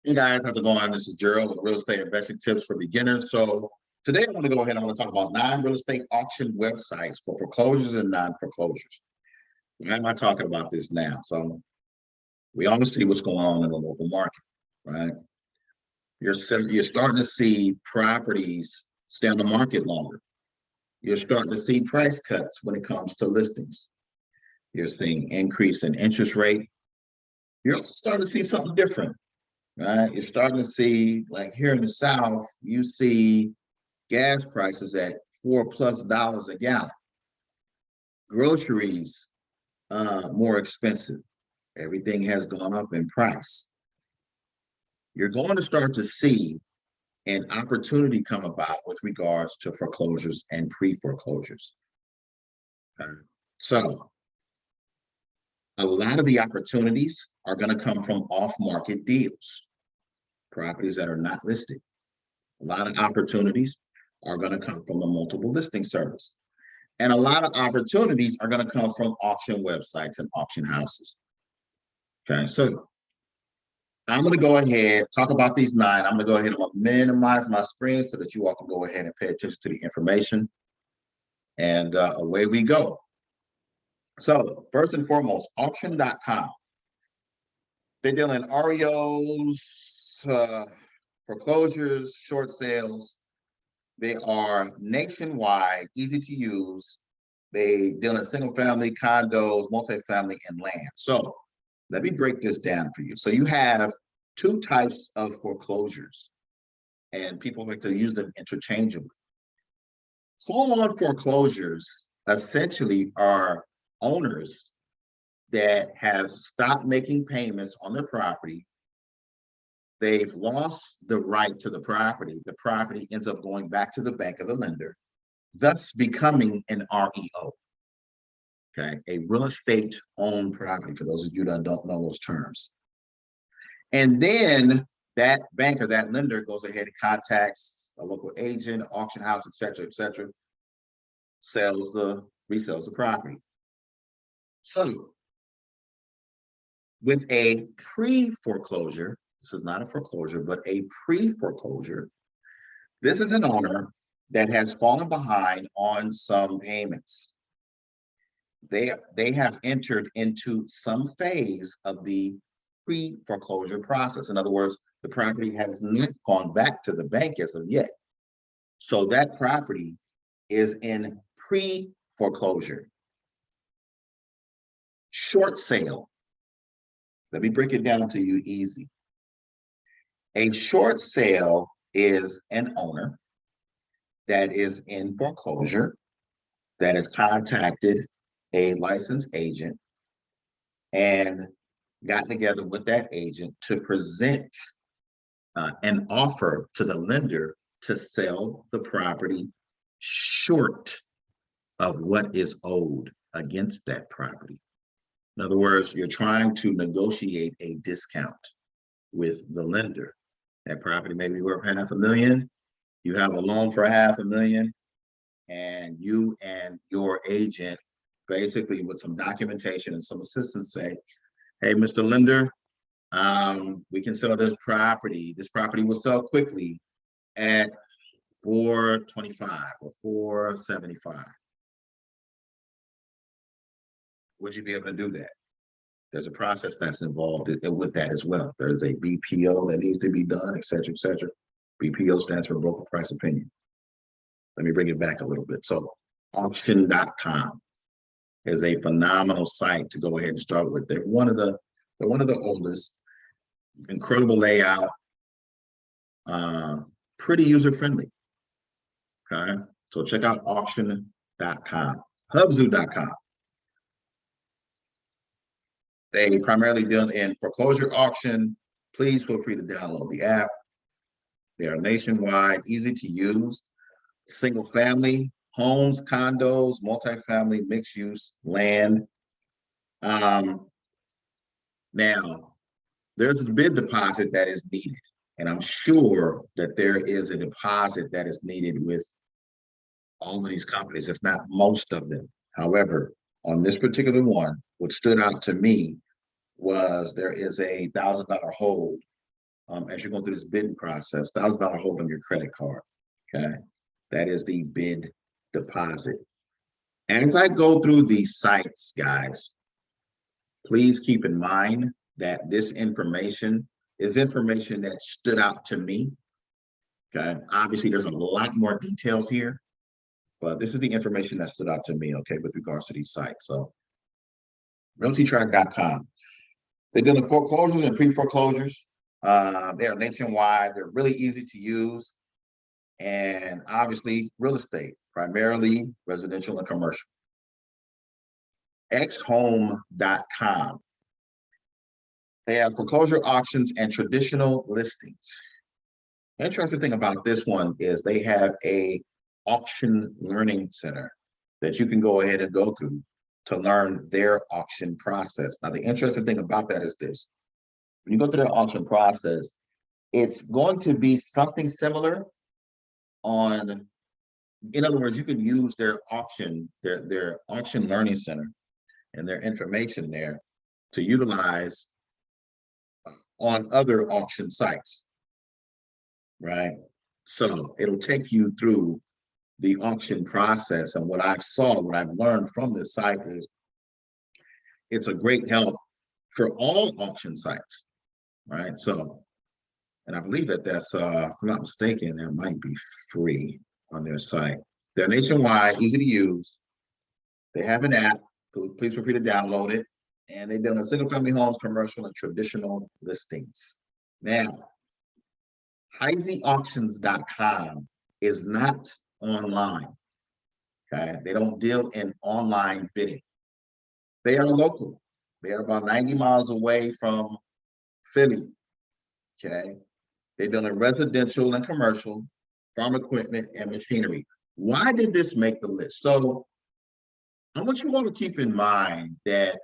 Hey guys, how's it going? This is Gerald with Real Estate Investing Tips for Beginners. So today I'm going to go ahead and I want to talk about 9 real estate auction websites for foreclosures and non-foreclosures. Why am I talking about this now? So we all see what's going on in the local market, right? You're starting to see properties stay on the market longer. You're starting to see price cuts when it comes to listings. You're seeing increase in interest rate. You're also starting to see something different. Right? You're starting to see, like here in the South, you see gas prices at $4+ a gallon. Groceries more expensive. Everything has gone up in price. You're going to start to see an opportunity come about with regards to foreclosures and pre-foreclosures. So a lot of the opportunities are going to come from off-market deals, properties that are not listed. A lot of opportunities are going to come from a multiple listing service. And a lot of opportunities are going to come from auction websites and auction houses. Okay, so I'm going to go ahead, talk about these 9. I'm going to go ahead and minimize my screen so that you all can go ahead and pay attention to the information. And away we go. So first and foremost, Auction.com. They deal in REOs, foreclosures, short sales. They are nationwide, easy to use. They deal in single family, condos, multifamily, and land. So let me break this down for you. So you have 2 types of foreclosures, and people like to use them interchangeably. Full-on foreclosures essentially are owners that have stopped making payments on their property. They've lost the right to the property. The property ends up going back to the bank or the lender, thus becoming an REO. Okay, a real estate owned property, for those of you that don't know those terms. And then that bank or that lender goes ahead and contacts a local agent, auction house, et cetera, resells the property. So with a pre-foreclosure, this is not a foreclosure, but a pre-foreclosure, this is an owner that has fallen behind on some payments. They have entered into some phase of the pre-foreclosure process. In other words, the property has not gone back to the bank as of yet. So that property is in pre-foreclosure. Short sale. Let me break it down to you easy. A short sale is an owner that is in foreclosure, that has contacted a licensed agent and got together with that agent to present an offer to the lender to sell the property short of what is owed against that property. In other words, you're trying to negotiate a discount with the lender. That property may be worth $500,000. You have a loan for $500,000, and you and your agent, basically with some documentation and some assistance, say, hey, Mr. Lender, we can sell this property. This property will sell quickly at $425 or $475. Would you be able to do that? There's a process that's involved with that as well. There's a BPO that needs to be done, et cetera, et cetera. BPO stands for broker price opinion. Let me bring it back a little bit. So Auction.com is a phenomenal site to go ahead and start with. They're one of the oldest, incredible layout, pretty user-friendly. Okay, so check out Auction.com. Hubzu.com. They primarily deal in foreclosure auction. Please feel free to download the app. They are nationwide, easy to use, single family, homes, condos, multifamily, mixed use, land. Now, there's a bid deposit that is needed, and I'm sure that there is a deposit that is needed with all of these companies, if not most of them. However, on this particular one, what stood out to me was there is a $1,000 hold as you're going through this bidding process. $1,000 hold on your credit card. Okay, that is the bid deposit. As I go through these sites, guys, please keep in mind that this information is information that stood out to me. Okay, obviously there's a lot more details here, but this is the information that stood out to me, okay, with regards to these sites. So Realtytrack.com. They deal in foreclosures and pre-foreclosures. They are nationwide. They're really easy to use. And obviously real estate, primarily residential and commercial. Xhome.com. They have foreclosure auctions and traditional listings. The interesting thing about this one is they have a auction learning center that you can go ahead and go to learn their auction process. Now, the interesting thing about that is this. When you go through their auction process, it's going to be something similar on, in other words, you can use their auction learning center and their information there to utilize on other auction sites, right? So it'll take you through the auction process. And what I've learned from this site is it's a great help for all auction sites, right? So, and I believe that that's, if I'm not mistaken, that might be free on their site. They're nationwide, easy to use. They have an app. Please feel free to download it. And they deal in single family homes, commercial, and traditional listings. Now, Heisi Auctions.com is not online. Okay, they don't deal in online bidding. They are local. They are about 90 miles away from Philly. Okay, they deal in residential and commercial, farm equipment, and machinery. Why did this make the list? So I want you all to keep in mind that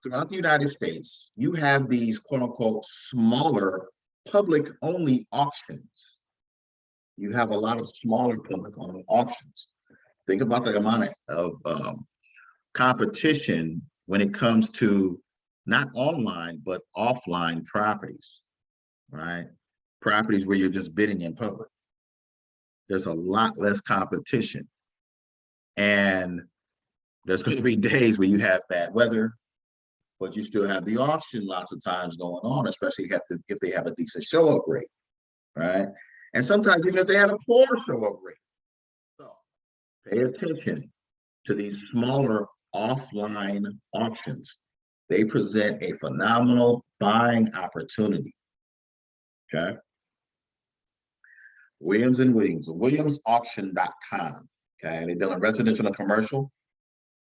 throughout the United States, you have these quote unquote smaller public only auctions. You have a lot of smaller public only auctions. Think about the amount of competition when it comes to not online, but offline properties, right? Properties where you're just bidding in public. There's a lot less competition. And there's going to be days where you have bad weather, but you still have the auction lots of times going on, especially if they have a decent show-up rate, right? And sometimes even if they have a poor show-up rate. So pay attention to these smaller offline auctions. They present a phenomenal buying opportunity, okay? Williams and Williams, WilliamsAuction.com, okay? They deal in residential and commercial,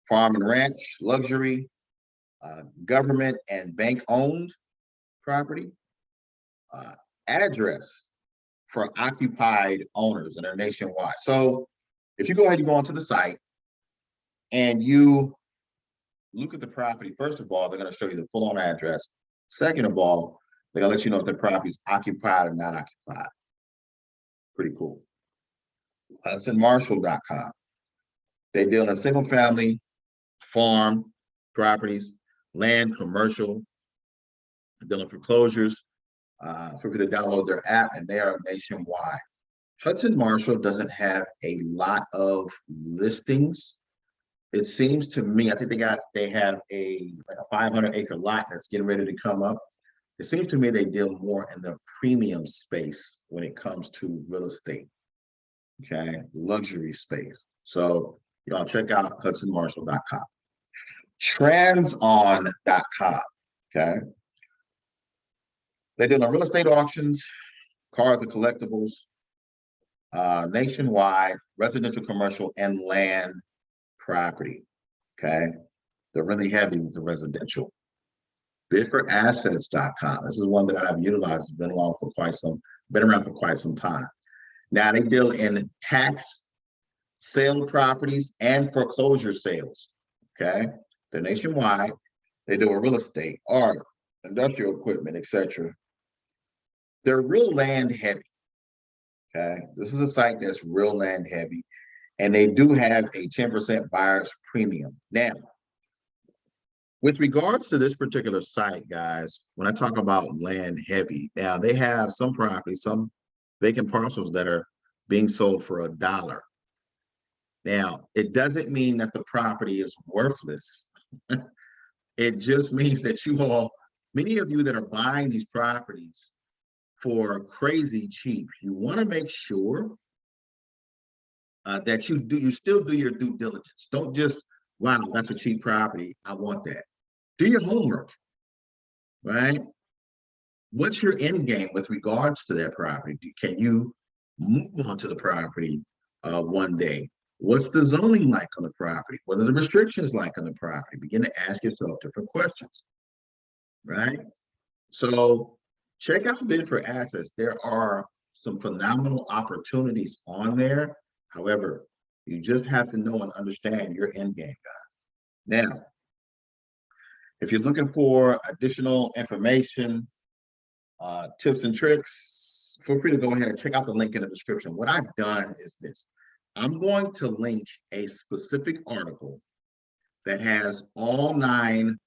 farm and ranch, luxury, government and bank-owned property, address for occupied owners, and they're nationwide. So if you go ahead and go onto the site and you look at the property, first of all, they're going to show you the full-on address. Second of all, they're going to let you know if the property is occupied or not occupied. Pretty cool. HudsonMarshall.com. They deal in single family, farm properties, land, commercial, dealing foreclosures. Feel free to download their app, and they are nationwide. Hudson Marshall doesn't have a lot of listings. It seems to me, I think they have a 500-acre lot that's getting ready to come up. It seems to me they deal more in the premium space when it comes to real estate. Okay, luxury space. So y'all check out HudsonMarshall.com. Trendson.com. Okay. They deal in real estate auctions, cars and collectibles, nationwide, residential, commercial, and land property. Okay. They're really heavy with the residential. BidForAssets.com. This is one that I've utilized. It's been around for quite some time. Now they deal in tax sale properties and foreclosure sales. Okay. They're nationwide. They do real estate, art, industrial equipment, etc. They're real land heavy. Okay. This is a site that's real land heavy, and they do have a 10% buyer's premium. Now, With regards to this particular site, guys, when I talk about land heavy, now they have some properties, some vacant parcels that are being sold for $1. Now, it doesn't mean that the property is worthless. It just means that many of you that are buying these properties for crazy cheap, you want to make sure that you still do your due diligence. Don't just, wow, that's a cheap property, I want that. Do your homework, right? What's your end game with regards to that property? Can you move on to the property one day? What's the zoning like on the property? What are the restrictions like on the property? Begin to ask yourself different questions, right? So check out Bid for Access. There are some phenomenal opportunities on there. However, you just have to know and understand your end game, guys. Now, if you're looking for additional information, tips and tricks, feel free to go ahead and check out the link in the description. What I've done is this. I'm going to link a specific article that has all 9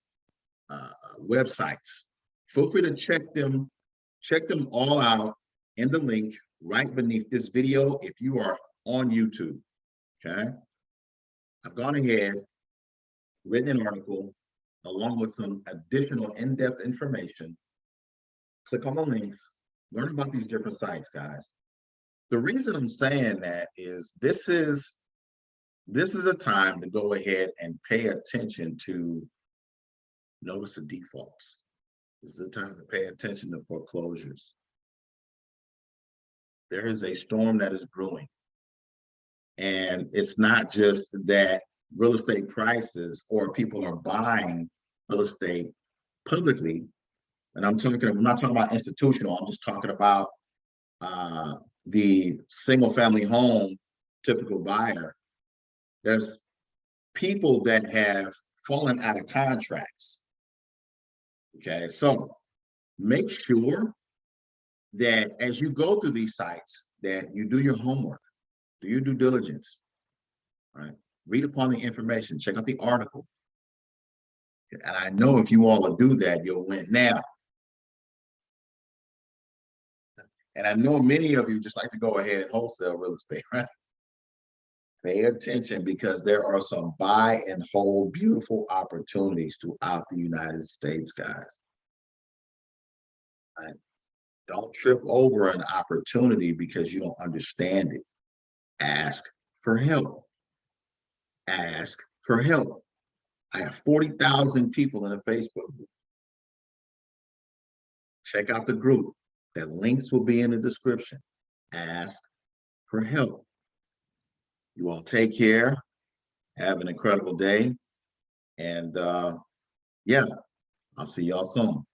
websites. Feel free to check them all out in the link right beneath this video if you are on YouTube, okay? I've gone ahead, written an article along with some additional in-depth information. Click on the links, learn about these different sites, guys. The reason I'm saying that is this is a time to go ahead and pay attention to notice of defaults. This is a time to pay attention to foreclosures. There is a storm that is brewing. And it's not just that real estate prices or people are buying real estate publicly. And I'm not talking about institutional, I'm just talking about the single family home typical buyer. There's people that have fallen out of contracts. Okay, so make sure that as you go through these sites that you do your homework, do your due diligence, right? Read upon the information, check out the article. And I know if you all will do that, you'll win. Now, and I know many of you just like to go ahead and wholesale real estate, right? Pay attention because there are some buy and hold beautiful opportunities throughout the United States, guys. Right? Don't trip over an opportunity because you don't understand it. Ask for help. Ask for help. I have 40,000 people in a Facebook group. Check out the group. The links will be in the description. Ask for help. You all take care. Have an incredible day. And yeah, I'll see y'all soon.